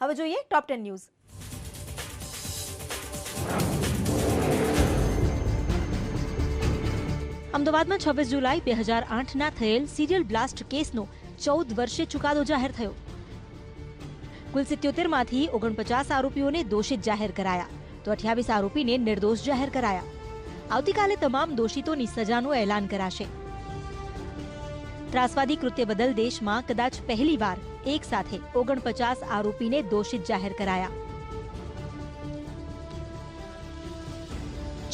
હવે જોઈએ ટોપ 10 ન્યૂઝ। અમદાવાદમાં 26 જુલાઈ 2008ના થયેલ સિરિયલ બ્લાસ્ટ કેસનો 14 વર્ષે ચુકાદો જાહેર થયો। કુલ 77માંથી 49 આરોપીઓને દોષિત જાહેર કરાયા તો 28 આરોપીને નિર્દોષ જાહેર કરાયા। આવતીકાલે તમામ દોષિતોની સજાનું એલાન કરાશે। ત્રાસવાદી કૃત્ય બદલ દેશમાં કદાચ પહેલીવાર એક સાથે 49 આરોપીને દોષિત જાહેર કરાયા।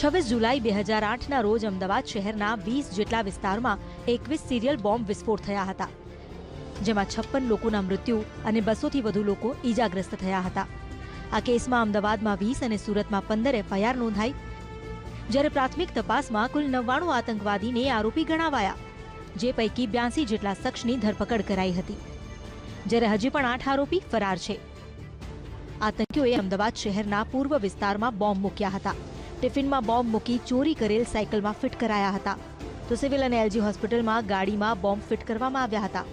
26 જુલાઈ 2008ના રોજ અમદાવાદ શહેરના 20 જેટલા વિસ્તારમાં 21 સિરિયલ બોમ્બ વિસ્ફોટ થયા હતા, જેમાં 56 લોકોના મૃત્યુ અને 200થી વધુ લોકો ઈજાગ્રસ્ત થયા હતા। આ કેસમાં અમદાવાદમાં 20 અને સુરતમાં 15 એફઆઈઆર નોંધાઈ, જ્યારે પ્રાથમિક તપાસમાં કુલ 99 આતંકવાદીને આરોપી ગણાવાયા, જે પૈકી 82 જેટલા શખ્સની ધરપકડ કરાઈ હતી, જ્યારે હજી પણ 8 આરોપી ફરાર છે। આતંકીઓએ અમદાવાદ શહેરના પૂર્વ વિસ્તારમાં બોમ્બ મૂક્યા હતા। ટિફિનમાં બોમ્બ મૂકી ચોરી કરેલ સાયકલમાં ફિટ કરાયા હતા, તો સિવિલ અને એલજી હોસ્પિટલમાં ગાડીમાં બોમ્બ ફિટ કરવામાં આવ્યા હતા।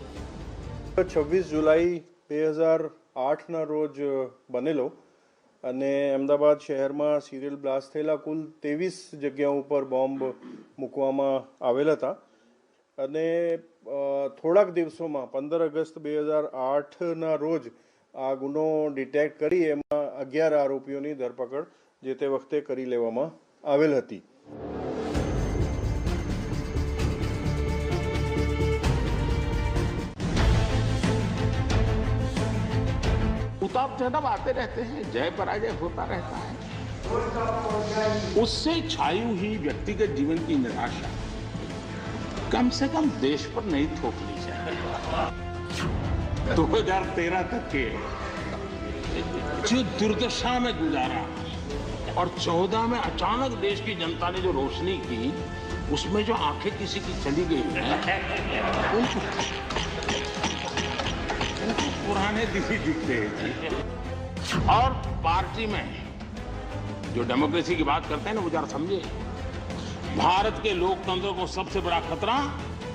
26 જુલાઈ 2008ના રોજ બનેલો અને અમદાવાદ શહેરમાં સિરિયલ બ્લાસ્ટ થયેલા કુલ 23 જગ્યાઓ ઉપર બોમ્બ મૂકવામાં આવેલ હતા અને થોડાક દિવસોમાં 15 ઓગસ્ટ 2008ના રોજ આ ગુનો ડિટેક્ટ કરી એમાં 11 આરોપીઓની ધરપકડ જે તે વખતે કરી લેવામાં આવેલ હતી। उतार चढ़ाव आते रहते हैं, जय पराजय होता रहता है। उससे छाई हुई व्यक्तिगत जीवन की निराशा कम से कम देश पर नहीं थोपनी चाहिए। 2013 तक के जो दुर्दशा में गुजारा और 14 में अचानक देश की जनता ने जो रोशनी की, उसमें जो आंखें किसी की चली गई उनको पुराने दिन ही दिखते हैं। और पार्टी में जो डेमोक्रेसी की बात करते हैं ना, वो जरा समझे, भारत के लोकतंत्र को सबसे बड़ा खतरा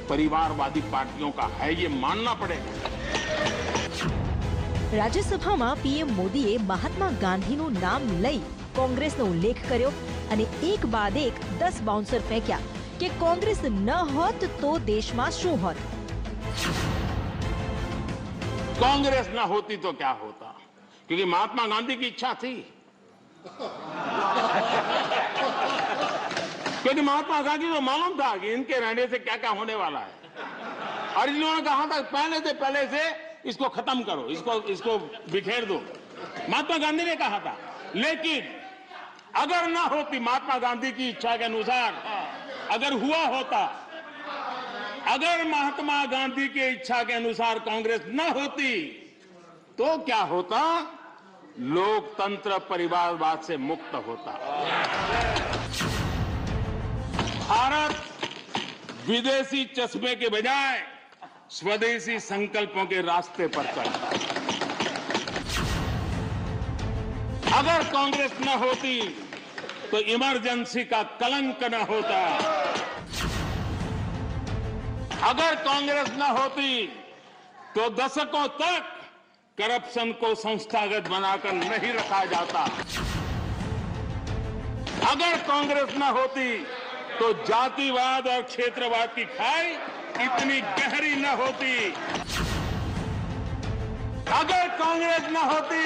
परिवारवादी पार्टियों का है, ये मानना पड़ेगा। રાજ્યસભામાં પીએમ મોદીએ મહાત્મા ગાંધીનું નામ લઈ કોંગ્રેસનો ઉલ્લેખ કર્યો અને એક બાદ એક 10 બાઉન્સર ફેંક્યા કે કોંગ્રેસ ન હોત તો દેશમાં શું હોત। कांग्रेस ना होती तो क्या होता, क्योंकि महात्मा गांधी की इच्छा थी। क्योंकि महात्मा गांधी को मालूम था कि इनके रहने से क्या क्या होने वाला है, और इन्होंने कहा था पहले से इसको खत्म करो, इसको बिखेर दो। महात्मा गांधी ने कहा था। लेकिन अगर ना होती महात्मा गांधी की इच्छा के अनुसार, अगर हुआ होता, अगर महात्मा गांधी की इच्छा के अनुसार कांग्रेस न होती तो क्या होता, लोकतंत्र परिवारवाद से मुक्त होता। भारत विदेशी चश्मे के बजाय स्वदेशी संकल्पों के रास्ते पर चलता। अगर कांग्रेस न होती तो इमरजेंसी का कलंक न होता। अगर कांग्रेस न होती तो दशकों तक करप्शन को संस्थागत बनाकर नहीं रखा जाता। अगर कांग्रेस न होती तो जातिवाद और क्षेत्रवाद की खाई इतनी गहरी न होती। अगर कांग्रेस न होती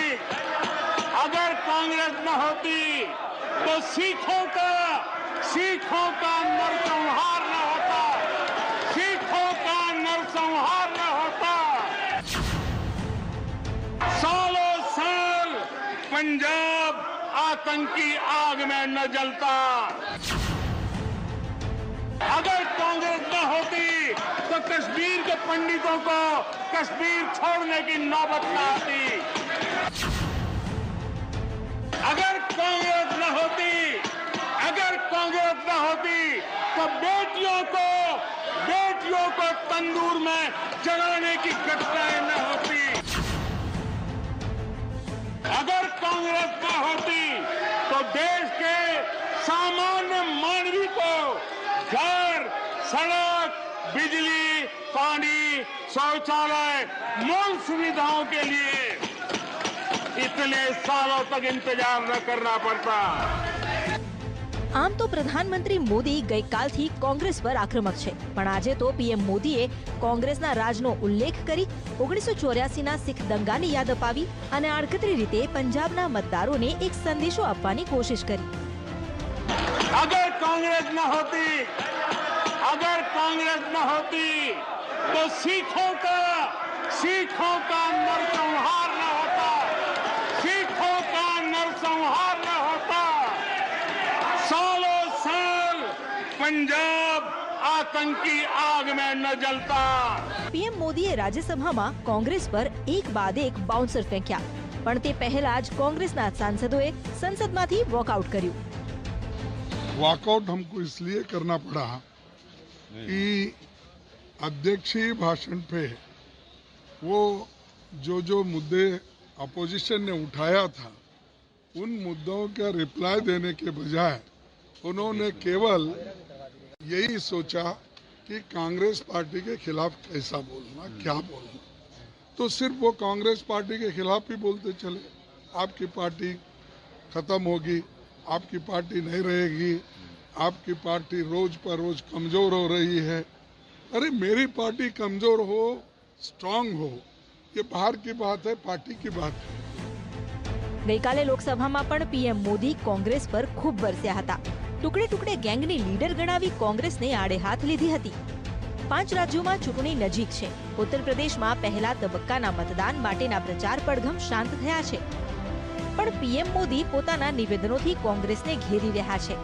तो सिखों का नरसंहार न होता, सिखों का नरसंहार न होता। सालों साल पंजाब आतंकी आग में न जलता। अगर कांग्रेस न होती तो कश्मीर के पंडितों को कश्मीर छोड़ने की नौबत न आती। अगर कांग्रेस न होती तो बेटियों को तंदूर में जलाने की घटनाएं न होती। अगर कांग्रेस न होती तो देश के सामान्य मानवी को घर, सड़क, बिजली, पानी, शौचालय, मूल सुविधाओं के लिए उसके लिए सालों तक इंतजार न करना पड़ता। આમ તો પ્રધાનમંત્રી મોદી ગઈકાલથી કોંગ્રેસ પર આક્રમક છે, પણ આજે તો પીએમ મોદીએ કોંગ્રેસના રાજનો ઉલ્લેખ કરી 1984ના સિખ દંગાની યાદ અપાવી અને આડકતરી રીતે પંજાબના મતદારોને એક સંદેશો આપવાની કોશિશ કરી। अगर कांग्रेस न होती तो सिखों का नरसंहार न होता, सिखों का नरसंहार न होता। सालों साल पंजाब आतंकी आग में न जलता। પીએમ મોદીએ રાજ્યસભામાં કોંગ્રેસ પર એક બાદ એક બાઉન્સર ફેંક્યા, પણ તે પહેલા જ કોંગ્રેસના સાંસદોએ સંસદમાંથી વોકઆઉટ કર્યું। वॉकआउट हमको इसलिए करना पड़ा कि अध्यक्षीय भाषण पे वो जो मुद्दे अपोजिशन ने उठाया था उन मुद्दों का रिप्लाई देने के बजाय उन्होंने केवल यही सोचा कि कांग्रेस पार्टी के खिलाफ कैसा बोलना, क्या बोलना। तो सिर्फ वो कांग्रेस पार्टी के खिलाफ ही बोलते चले, आपकी पार्टी खत्म होगी, आपकी पार्टी नहीं रहेगी, आपकी पार्टी रोज पर रोज कमजोर हो रही है। अरे मेरी पार्टी कमजोर हो, स्ट्रांग हो, ये बाहर की बात है, पार्टी की बात है। ગઈકાલે લોકસભામાં પણ પીએમ મોદી કોંગ્રેસ પર ખૂબ વરસ્યા હતા। ટુકડે ટુકડે ગેંગની લીડર ગણાવી કોંગ્રેસને આડે હાથ લીધી હતી। 5 રાજ્યોમાં ચૂંટણી નજીક છે। ઉત્તર પ્રદેશમાં પહેલા તબક્કાના મતદાન માટેના પ્રચાર પડઘમ શાંત થયા છે, પણ પીએમ મોદી પોતાના નિવેદનોથી કોંગ્રેસને ઘેરી રહ્યા છે।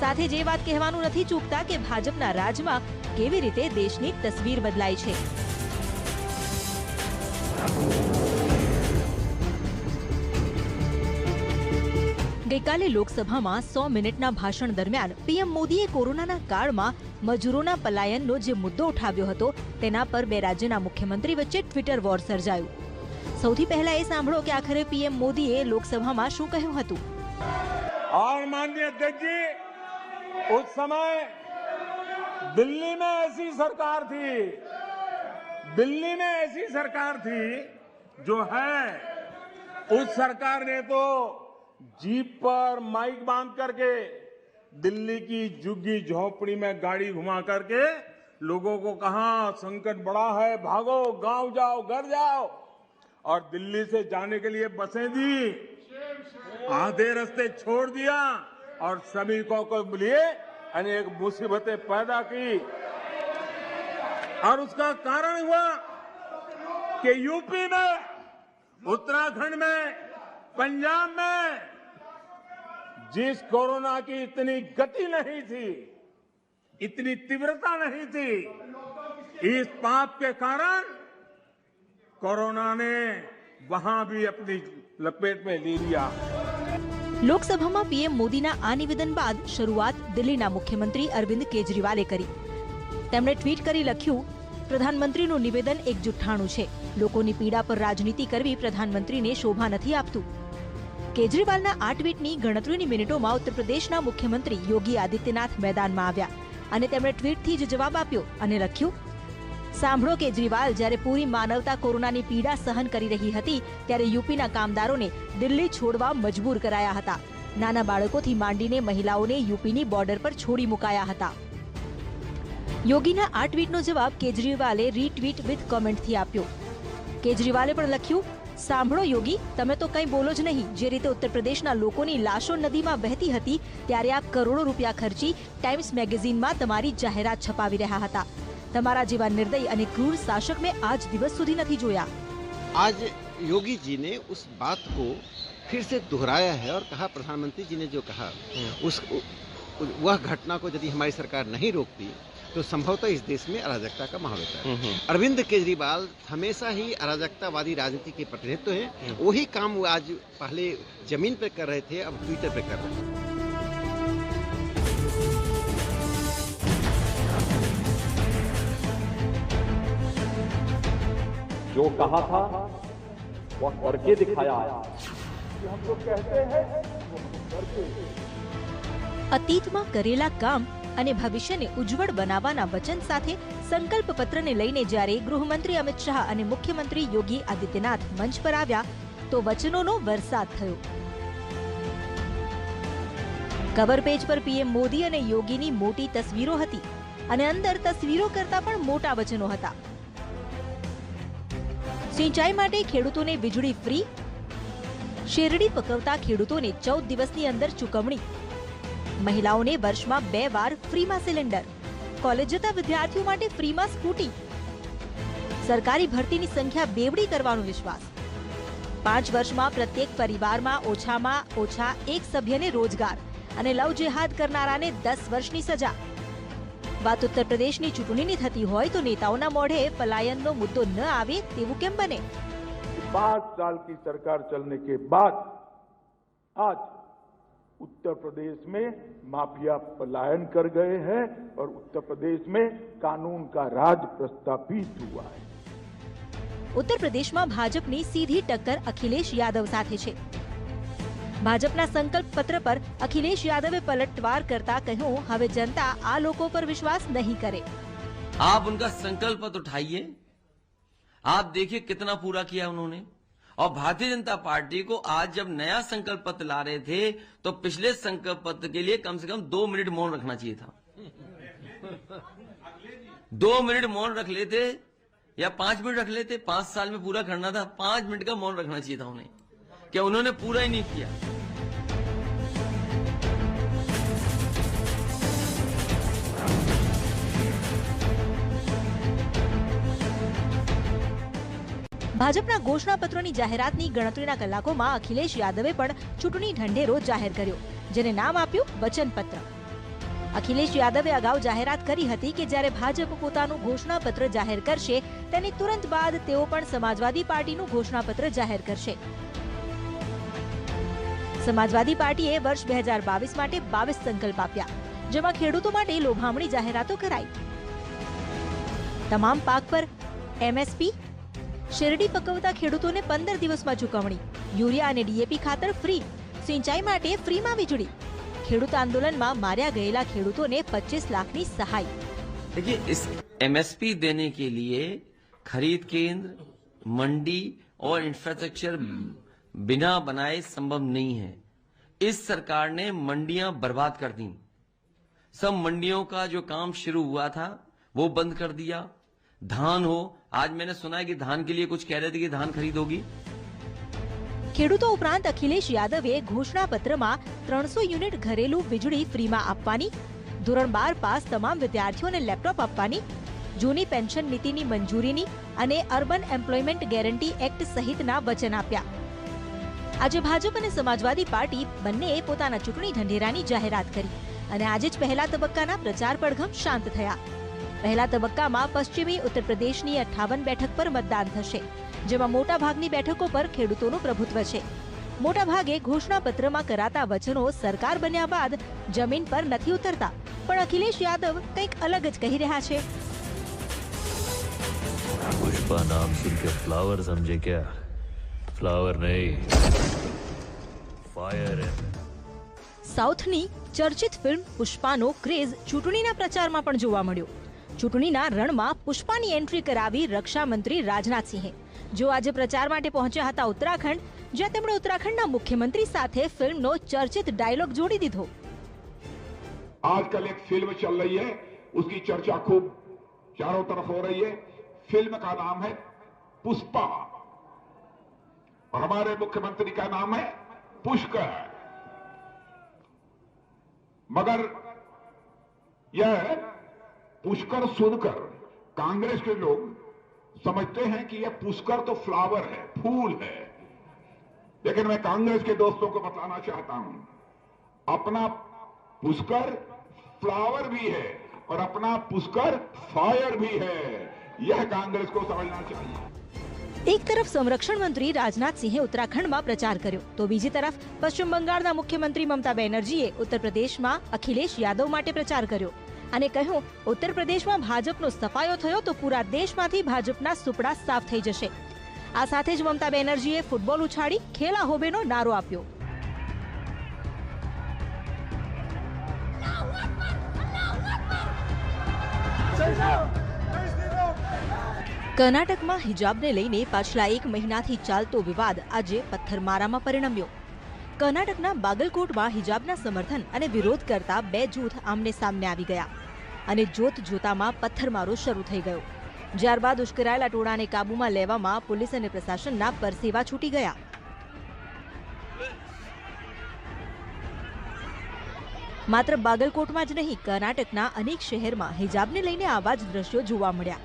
સાથે જે વાત કહેવાનું નથી ચૂકતા કે ભાજપના રાજમાં કેવી રીતે દેશની તસવીર બદલાઈ છે। ગઈકાલે લોકસભામાં 100 મિનિટના ભાષણ દરમિયાન પીએમ મોદીએ કોરોનાના કાળમાં મજૂરોના પલાયનનો જે મુદ્દો ઉઠાવ્યો હતો તેના પર બે રાજ્યના મુખ્યમંત્રી વચ્ચે ટ્વિટર વોર સર્જાયું। સૌથી પહેલા એ સાંભળો કે આખરે પીએમ મોદીએ લોકસભામાં શું કહ્યું હતું। और माननीय अध्यक्ष जी, उस समय दिल्ली में ऐसी सरकार थी जो है, उस सरकार ने तो जीप पर माइक बांध करके दिल्ली की झुग्गी झोपड़ी में गाड़ी घुमा करके लोगों को कहा संकट बड़ा है, भागो, गांव जाओ, घर जाओ, और दिल्ली से जाने के लिए बसें दी, आधे रास्ते छोड़ दिया और श्रमिकों को लिए अनेक मुसीबतें पैदा की। और उसका कारण हुआ कि यूपी में, उत्तराखंड में, पंजाब में जिस कोरोना की इतनी गति नहीं थी, इतनी तीव्रता नहीं थी, इस पाप के कारण कोरोना ने वहां भी अपनी लपेट में ले लिया। લોકસભામાં પીએમ મોદીના આ નિવેદન બાદ શરૂઆત દિલ્હીના મુખ્યમંત્રી અરવિંદ કેજરીવાલે કરી। તેમણે ટ્વીટ કરી લખ્યું, પ્રધાનમંત્રીનું નિવેદન એક જુઠ્ઠાણું છે, લોકોની પીડા પર રાજનીતિ કરવી પ્રધાનમંત્રીને શોભા નથી આપતું। કેજરીવાલના આ ટ્વીટની ગણતરીની મિનિટોમાં ઉત્તર પ્રદેશના મુખ્યમંત્રી યોગી આદિત્યનાથ મેદાનમાં આવ્યા અને તેમણે ટ્વીટથી જ જવાબ આપ્યો અને લખ્યું, સાંભળો કેજરીવાલ, જ્યારે પૂરી માનવતા કોરોનાની પીડા સહન કરી રહી હતી ત્યારે यूपीના કામદારોને દિલ્હી છોડવા મજબૂર કરાયા હતા। નાના બાળકોથી માંડીને મહિલાઓને यूपीની બોર્ડર પર છોડી મુકાયા હતા। યોગીના આ ટ્વીટનો જવાબ કેજરીવાલે રીટ્વીટ વિથ કોમેન્ટથી આપ્યો। કેજરીવાલે પણ લખ્યું, સાંભળો યોગી, તમે તો કંઈ બોલો જ નહીં। જે રીતે ઉત્તર પ્રદેશના લોકોની લાશો નદીમાં વહેતી હતી ત્યારે આ કરોડો રૂપિયા ખર્ચી ટાઈમ્સ મેગેઝિનમાં તમારી જાહેરાત છપાવી રહ્યા હતા। તમારા જેવા નિર્દયી અને ક્રૂર શાસક મેં આજ દિવસ સુધી નથી જોયા। आज योगी जी ने उस बात को फिर से दोहराया है और कहा, प्रधानमंत्री जी ने जो कहा वह घटना को यदि हमारी सरकार नहीं रोकती तो संभवतः इस देश में अराजकता का माहौल होता है। अरविंद केजरीवाल हमेशा ही अराजकतावादी राजनीति के प्रतिनिधित्व हैं। वही काम वो आज पहले जमीन पर कर रहे थे, अब ट्विटर पर कर रहे हैं। जो कहा था वह करके दिखाया। हम लोग कहते हैं वो करके। અતીતમાં કરેલા કામ અને ભવિષ્યને ઉજ્જવળ બનાવવાના વચન સાથે સંકલ્પ પત્રને લઈને જ્યારે ગૃહમંત્રી અમિત શાહ અને મુખ્યમંત્રી યોગી આદિત્યનાથ મંચ પર આવ્યા તો વચનોનો વરસાદ થયો. કવર પેજ પર પીએમ મોદી અને યોગીની મોટી તસવીરો હતી અને અંદર તસવીરો કરતા પણ મોટા વચનો હતા. સિંચાઈ માટે ખેડૂતોને વીજળી ફ્રી, શેરડી પકવતા ખેડૂતોને 14 દિવસની અંદર ચૂકવણી, મહિલાઓને વર્ષમાં 2 વાર ફ્રીમાં સિલિન્ડર, કોલેજ જતા વિદ્યાર્થીઓ માટે ફ્રીમાં સ્કૂટી, સરકારી ભરતીની સંખ્યા બેવડી કરવાનો વિશ્વાસ, 5 વર્ષમાં પ્રત્યેક પરિવારમાં ઓછામાં ઓછા એક સભ્યને રોજગાર અને લવ જેહાદ કરનારાને 10 વર્ષની સજા. વાત ઉત્તર પ્રદેશની ચૂંટણીની થતી હોય તો નેતાઓના મોઢે પલાયનનો મુદ્દો ન આવે તેવું કેમ બને? 5 साल की सरकार चलने के बाद आज उत्तर प्रदेश में माफिया पलायन कर गए हैं और उत्तर प्रदेश में कानून का राज प्रस्थापित हुआ है. ઉત્તર પ્રદેશમાં ભાજપની સીધી ટક્કર અખિલેશ યાદવ સાથે છે. ભાજપના સંકલ્પ પત્ર પર અખિલેશ યાદવે પલટવાર કરતા કહ્યું, હવે જનતા આ લોકો પર વિશ્વાસ નહીં કરે. आप उनका संकल्प पत्र उठाइए, आप देखिए कितना पूरा किया उन्होंने. और भारतीय जनता पार्टी को आज जब नया संकल्प पत्र ला रहे थे तो पिछले संकल्प पत्र के लिए कम से कम 2 मिनट मौन रखना चाहिए था. 2 मिनट मौन रख लेते या 5 मिनट रख लेते. 5 साल में पूरा करना था, 5 मिनट का मौन रखना चाहिए था उन्हें. क्या उन्होंने पूरा ही नहीं किया. ભાજપના ઘોષણાપત્રોની જાહેરાતની ગણતરીના કલાકોમાં અખિલેશ યાદવે પણ ચૂંટણી ઢંઢેરો જાહેર કર્યો, જેને નામ આપ્યું વચનપત્ર. અખિલેશ યાદવે અગાઉ જાહેરાત કરી હતી કે જ્યારે ભાજપ પોતાનું ઘોષણાપત્ર જાહેર કરશે તેની તુરંત બાદ તેઓ પણ સમાજવાદી પાર્ટીનું ઘોષણાપત્ર જાહેર કરશે. સમાજવાદી પાર્ટીએ વર્ષ 2022 માટે 22 સંકલ્પ આપ્યા, જેમાં ખેડૂતો માટે લોભામણી જાહેરાતો કરાઈ. તમામ પાક પર એમએસપી, શેરડી પકવતા ખેડૂતોને 15 દિવસમાં ચૂકવણી, યુરિયા અને ડીએપી ખાતર ફ્રી, સિંચાઈ માટે ફ્રીમાં વીજળી, ખેડૂત આંદોલનમાં માર્યા ગયેલા ખેડૂતોને 25 લાખની સહાય. देखिए, इस एमएसपी देने के लिए खरीद केंद्र, मंडी और इंफ्रास्ट्रक्चर बिना बनाए संभव नहीं है. इस सरकार ने मंडियां बर्बाद कर दी. सब मंडियों का जो काम शुरू हुआ था वो बंद कर दिया. धान हो, आज मैंने सुना है कि धान के लिए कुछ कह रहे थे कि धान खरीद होगी. ખેડૂતો ઉપરાંત અખિલેશ યાદવે ઘોષણાપત્રમાં 300 યુનિટ ઘરેલું વીજળી ફ્રીમાં આપવાની, ધોરણ 12 પાસ તમામ વિદ્યાર્થીઓને લેપટોપ આપવાની, જૂની પેન્શન નીતિની મંજૂરીની અને અર્બન એમ્પ્લોયમેન્ટ ગેરંટી એક્ટ સહિતના વચન આપ્યા. આજે ભાજપ અને સમાજવાદી પાર્ટી બંનેએ પોતાના ચૂંટણી ઢંઢેરાની જાહેરાત કરી અને આજે જ પહેલા તબક્કાના પ્રચાર પડઘમ શાંત થયા. પહેલા તબક્કામાં પશ્ચિમી ઉત્તર પ્રદેશની 58 બેઠક પર મતદાન થશે, જેમાં મોટા ભાગની બેઠકો પર ખેડૂતોનું પ્રભુત્વ છે. મોટા ભાગે ઘોષણાપત્રમાં કરાતા વચનો સરકાર બન્યા બાદ જમીન પર નથી ઉતરતા, પણ અખિલેશ યાદવ કંઈક અલગ જ કહી રહ્યા છે. पुष्पा नाम सुन के फ्लावर समझे क्या? फ्लावर नहीं, फायर है. સાઉથની ચર્ચિત ફિલ્મ પુષ્પાનો ક્રેઝ ચૂંટણીના પ્રચારમાં પણ જોવા મળ્યો. ચૂંટણીના રણમાં પુષ્પાની એન્ટ્રી કરાવી રક્ષા મંત્રી રાજનાથ સિંહે, જો આજે પ્રચાર માટે પહોંચ્યા હતા ઉત્તરાખંડ, જ્યાં તેમણે ઉત્તરાખંડના મુખ્યમંત્રી સાથે ફિલ્મનો ચર્ચિત ડાયલોગ जोड़ी દીધો. आजकल एक फिल्म चल रही है, उसकी चर्चा खूब चारों तरफ हो रही है. फिल्म का नाम है पुष्पा और हमारे मुख्यमंत्री का नाम है पुष्कर. मगर यह पुष्कर सुनकर कांग्रेस के लोग समझते हैं कि यह पुष्कर तो फ्लावर है, फूल है. लेकिन मैं कांग्रेस के दोस्तों को बताना चाहता हूं, अपना पुष्कर फ्लावर भी है और अपना पुष्कर फायर भी है. यह कांग्रेस को समझना चाहिए. એક તરફ સંરક્ષણ મંત્રી રાજનાથ સિંહે ઉત્તરાખંડમાં પ્રચાર કર્યો, તો બીજી તરફ પશ્ચિમ બંગાળના મુખ્યમંત્રી મમતા બેનર્જીએ ઉત્તર પ્રદેશમાં અખિલેશ યાદવ માટે પ્રચાર કર્યો અને કહ્યું, ઉત્તર પ્રદેશમાં ભાજપનો સફાયો થયો તો પૂરા દેશમાંથી ભાજપના સુપડા સાફ થઈ જશે. આ સાથે જ મમતા બેનર્જીએ ફૂટબોલ ઉછાળી ખેલા હોબેનો નારો આપ્યો. કર્ણાટકમાં હિજાબને લઈને પાછલા 1 મહિનાથી ચાલતો વિવાદ આજે પથ્થરમારામાં પરિણમ્યો. કર્ણાટકના બાગલકોટમાં હિજાબના સમર્થન અને વિરોધ કરતા 2 જૂથ આમને સામને આવી ગયા અને જોત જોતામાં પથ્થરમારો શરૂ થઈ ગયો. જ્યારબાદ ઉશ્કેરાયેલા ટોળાને કાબૂમાં લેવામાં પોલીસ અને પ્રશાસનના પરસેવા છૂટી ગયા. માત્ર બાગલકોટમાં જ નહીં, કર્ણાટકના અનેક શહેરમાં હિજાબને લઈને આવા જ દ્રશ્યો જોવા મળ્યા.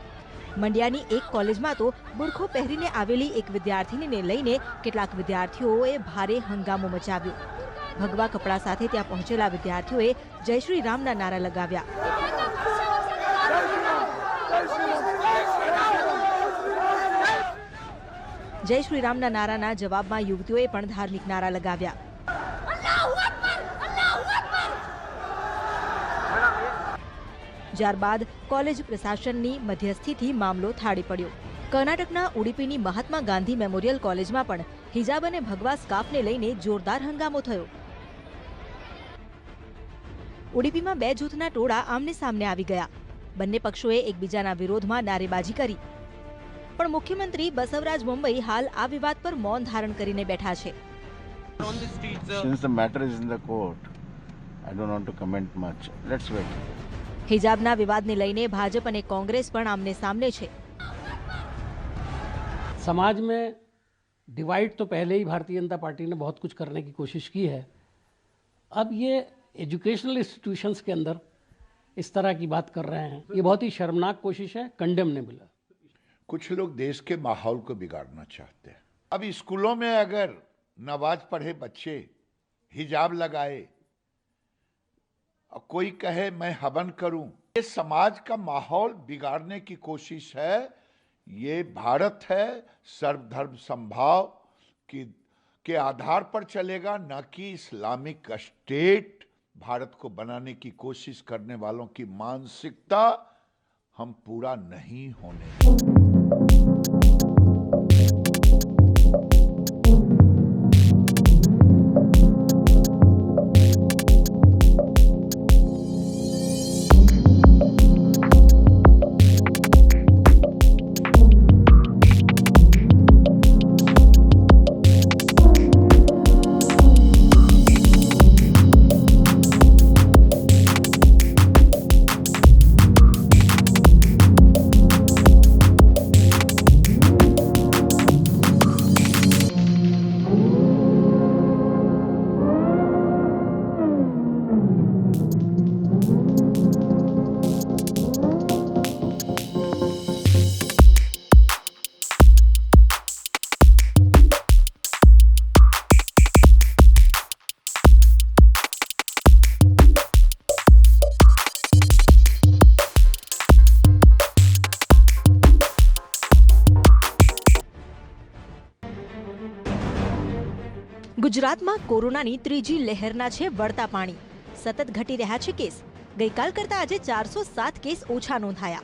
મંડ્યાની એક કોલેજમાં તો બુરખો પહેરીને આવેલી એક વિદ્યાર્થીનીને લઈને કેટલાક વિદ્યાર્થીઓએ ભારે હંગામો મચાવ્યો. ભગવા કપડા સાથે ત્યાં પહોંચેલા વિદ્યાર્થીઓએ જય શ્રી રામના નારા લગાવ્યા. જય શ્રી રામના નારાના જવાબમાં યુવતીઓએ પણ ધાર્મિક નારા લગાવ્યા. ત્યારબાદ કોલેજ પ્રશાસનની મધ્યસ્થીથી મામલો થાળી પડ્યો. કર્ણાટકના ઉડીપીની મહાત્મા ગાંધી મેમોરિયલ કોલેજમાં પણ હિજાબ અને ભગવા સ્કાર્ફને લઈને જોરદાર હંગામો થયો. ઉડીપીમાં 2 જૂથના ટોળા આમને સામને આવી ગયા. બંને પક્ષોએ એકબીજાના વિરોધમાં નારેબાજી કરી. પણ મુખ્યમંત્રી બસવરાજ બોમ્મઈ હાલ આ વિવાદ પર મૌન ધારણ કરીને બેઠા છે. હિજાબના વિવાદને લઈને ભાજપ અને કોંગ્રેસ પણ આમને સામને છે. समाज में डिवाइड तो पहले ही भारतीय जनता पार्टी ने बहुत कुछ करने की कोशिश की है. अब ये एजुकेशनल इंस्टीट्यूशंस के अंदर इस तरह की बात कर रहे हैं, ये बहुत ही शर्मनाक कोशिश है, कंडेमनेबल है. कुछ लोग देश के माहौल को बिगाड़ना चाहते हैं. अब स्कूलों में अगर नमाज पढ़े बच्चे हिजाब लगाए और कोई कहे मैं हवन करूं, ये समाज का माहौल बिगाड़ने की कोशिश है. ये भारत है, सर्वधर्म समभाव के आधार पर चलेगा, न कि इस्लामिक स्टेट भारत को बनाने की कोशिश करने वालों की मानसिकता हम पूरा नहीं होने. ગુજરાતમાં કોરોનાની ત્રીજી લહેરના છે વળતા પાણી. સતત ઘટી રહ્યા છે કેસ. ગઈકાલ કરતા આજે 407 કેસ ઓછા નોંધાયા.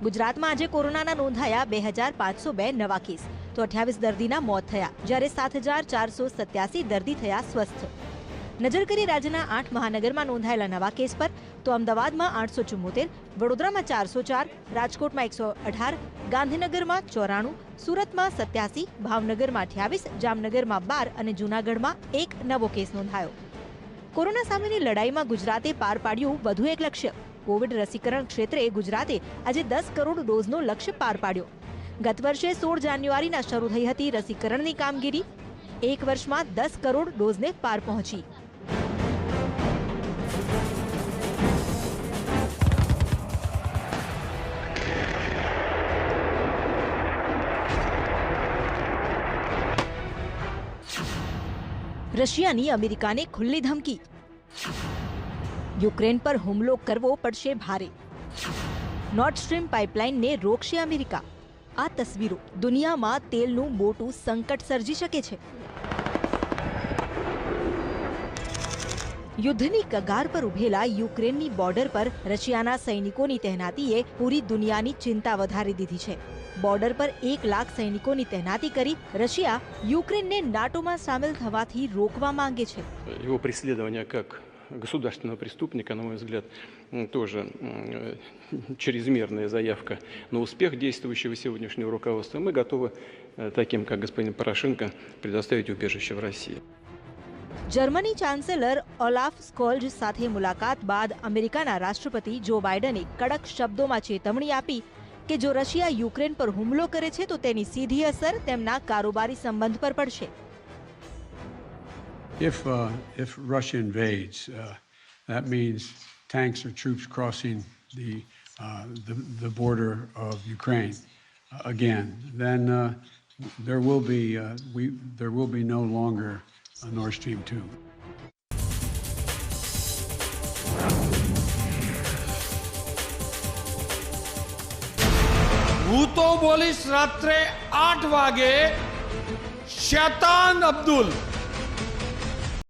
ગુજરાતમાં આજે કોરોનાના નોંધાયા 2502 નવા કેસ, તો 28 દર્દીના મોત થયા, જ્યારે 7487 દર્દી થયા સ્વસ્થ. નજર કરી રાજ્યના 8 મહાનગરમાં નોંધાયેલા નવા કેસ પર, તો અમદાવાદમાં 874, વડોદરામાં 404, રાજકોટમાં 118, ગાંધીનગરમાં 94, સુરતમાં 87, ભાવનગરમાં 28, જામનગરમાં 12 અને જૂનાગઢમાં 1 નવો કેસ નોંધાયો. કોરોના સામેની લડાઈમાં ગુજરાતે પાર પાડ્યું વધુ એક લક્ષ્ય. કોવિડ રસીકરણ ક્ષેત્રે ગુજરાતે આજે 10 કરોડ ડોઝનો લક્ષ્ય પાર પાડ્યો. ગત વર્ષે 16 જાન્યુઆરીના શરૂ થઈ હતી રસીકરણની કામગીરી. 1 વર્ષમાં 10 કરોડ ડોઝને પાર પહોંચી. રશિયાની અમેરિકાને ખુલ્લી ધમકી. યુક્રેન પર હુમલો કરવો પડશે ભારે. નોર્ડ સ્ટ્રીમ પાઇપલાઇનને રોકશે અમેરિકા. આ તસવીરો દુનિયામાં તેલનું મોટું સંકટ સર્જી શકે છે. યુદ્ધની કગાર પર ઉભેલા યુક્રેનની બોર્ડર પર રશિયાના સૈનિકોની તહેનાતીએ પૂરી દુનિયાની ચિંતા વધારી દીધી છે. બોર્ડર પર 1 લાખ સૈનિકોની તહેનાતી કરી રશિયા યુક્રેનને નાટોમાં સામેલ થવાથી રોકવા માંગે છે. Его преследование как государственного преступника, на мой взгляд, тоже чрезмерная заявка на успех действующего сегодняшнего руководства. Мы готовы таким, как господин Порошенко, предоставить убежище в России. જર્મની ચાન્સેલર ઓલાફ સ્કોલ્જ સાથે મુલાકાત બાદ અમેરિકાના રાષ્ટ્રપતિ જો બાઇડને કડક શબ્દોમાં ચેતવણી આપી કે જો રશિયા યુક્રેન પર હુમલો કરે છે તો તેની સીધી અસર તેમના કારોબારી સંબંધ પર પડશે. If Russia invades, that means tanks or troops crossing the border of Ukraine again. Then there will be no longer a Nord Stream 2. હું તો બોલીશ રાત્રે 8 વાગે શૈતાન અબ્દુલ.